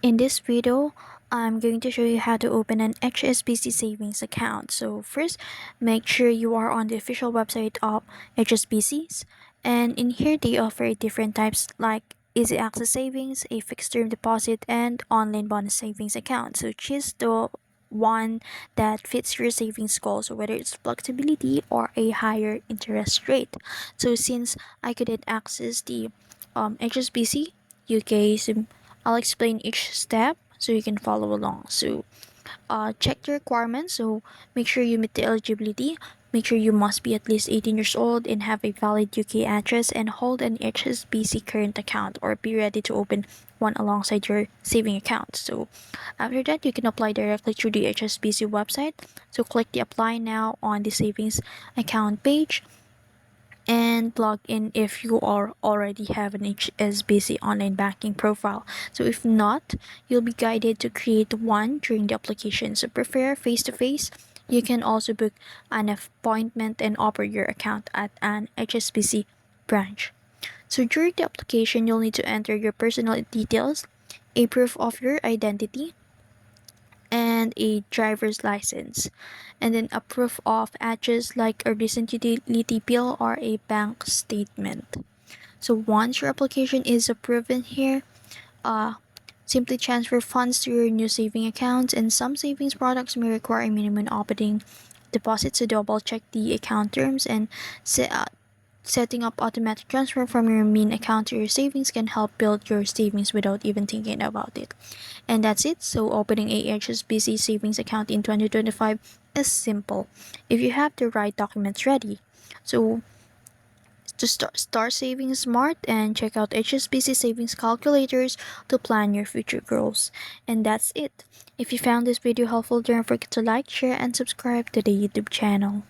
In this video, I'm going to show you how to open an HSBC savings account. So first, make sure you are on the official website of HSBC's. And in here, they offer different types like easy access savings, a fixed term deposit, and online bonus savings account. So choose the one that fits your savings goals, so whether it's flexibility or a higher interest rate. So since I couldn't access the HSBC UK, so I'll explain each step so you can follow along. So check the requirements. So make sure you meet the eligibility. Make sure you must be at least 18 years old and have a valid UK address and hold an HSBC current account or be ready to open one alongside your saving account. So after that, you can apply directly through the HSBC website. So click the apply now on the savings account page and log in if you already have an HSBC online banking profile. So if not, you'll be guided to create one during the application. So prefer face-to-face. You can also book an appointment and open your account at an HSBC branch. So during the application, you'll need to enter your personal details, a proof of your identity, and a driver's license, and then a proof of address like a recent utility bill or a bank statement. So once your application is approved in here, simply transfer funds to your new saving account, and some savings products may require a minimum opening deposit, so double check the account terms and setting up automatic transfer from your main account to your savings can help build your savings without even thinking about it. And that's it. So opening a HSBC savings account in 2025 is simple if you have the right documents ready. So to start saving smart and check out HSBC savings calculators to plan your future goals. And that's it. If you found this video helpful, don't forget to like, share, and subscribe to the YouTube channel.